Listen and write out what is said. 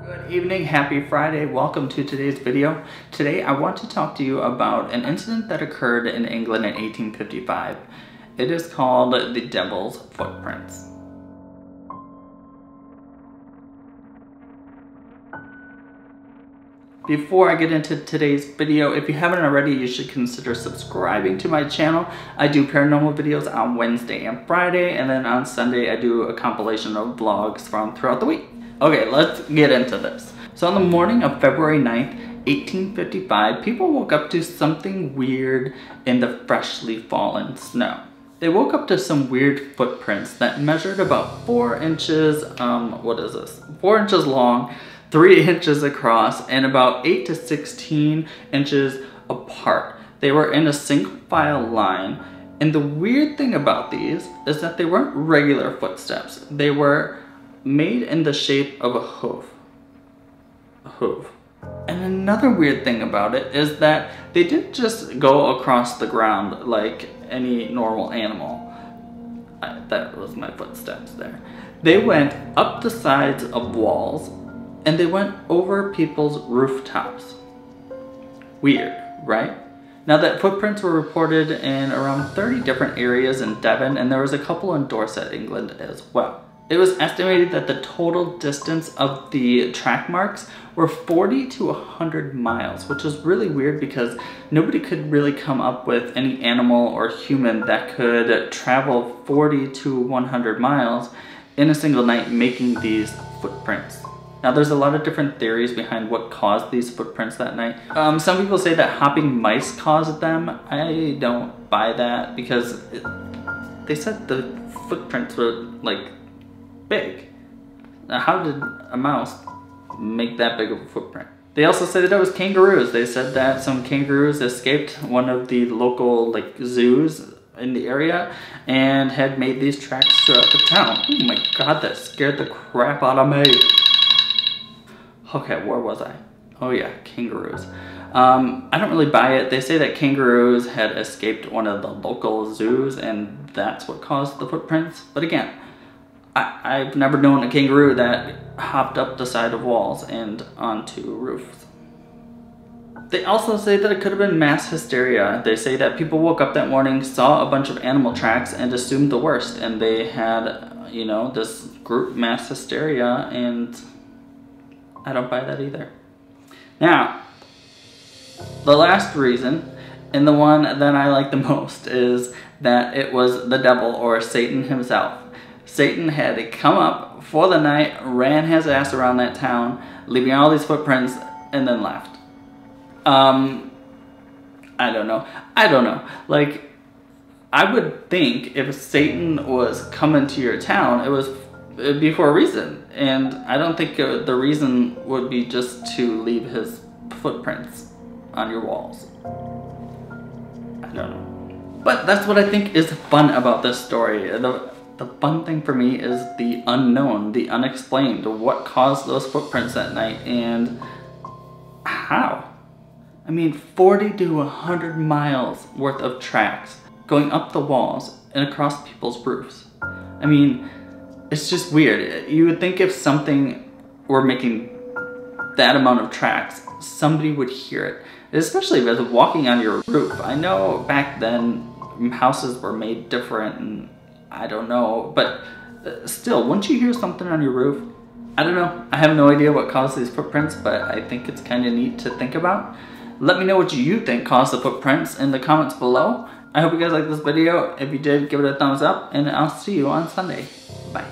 Good evening, happy Friday. Welcome to today's video. Today I want to talk to you about an incident that occurred in England in 1855. It is called the Devil's Footprints. Before I get into today's video, if you haven't already, you should consider subscribing to my channel. I do paranormal videos on Wednesday and Friday, and then on Sunday I do a compilation of vlogs from throughout the week. Okay, let's get into this. So on the morning of February 9th, 1855, people woke up to something weird in the freshly fallen snow. They woke up to some weird footprints that measured about 4 inches, 4 inches long, 3 inches across, and about 8 to 16 inches apart. They were in a single file line, and the weird thing about these is that they weren't regular footsteps. They were made in the shape of a hoof. And another weird thing about it is that they didn't just go across the ground like any normal animal. That was my footsteps there. They went up the sides of walls, and they went over people's rooftops. Weird, right? Now that footprints were reported in around 30 different areas in Devon, and there was a couple in Dorset, England as well. It was estimated that the total distance of the track marks were 40 to 100 miles, which is really weird because nobody could really come up with any animal or human that could travel 40 to 100 miles in a single night making these footprints. Now there's a lot of different theories behind what caused these footprints that night. Some people say that hopping mice caused them. I don't buy that because they said the footprints were like big. Now how did a mouse make that big of a footprint? They also said that it was kangaroos. They said that some kangaroos escaped one of the local zoos in the area and had made these tracks throughout the town. Oh my god, that scared the crap out of me. Okay, where was I? Oh yeah, kangaroos. I don't really buy it. They say that kangaroos had escaped one of the local zoos and that's what caused the footprints. But again, I've never known a kangaroo that hopped up the side of walls and onto roofs. They also say that it could have been mass hysteria. They say that people woke up that morning, saw a bunch of animal tracks, and assumed the worst. And they had, this group mass hysteria, and I don't buy that either. Now, the last reason, and the one that I like the most, is that it was the devil or Satan himself. Satan had come up for the night, ran his ass around that town, leaving all these footprints, and then left. I don't know. Like, I would think if Satan was coming to your town, it'd be for a reason. And I don't think the reason would be just to leave his footprints on your walls. I don't know. But that's what I think is fun about this story. The fun thing for me is the unknown, the unexplained. What caused those footprints that night and how? I mean, 40 to 100 miles worth of tracks going up the walls and across people's roofs. I mean, it's just weird. You would think if something were making that amount of tracks, somebody would hear it. Especially if it's walking on your roof. I know back then houses were made different and I don't know, but still, once you hear something on your roof, I don't know. I have no idea what caused these footprints, but I think it's kind of neat to think about. Let me know what you think caused the footprints in the comments below. I hope you guys liked this video. If you did, give it a thumbs up, and I'll see you on Sunday. Bye.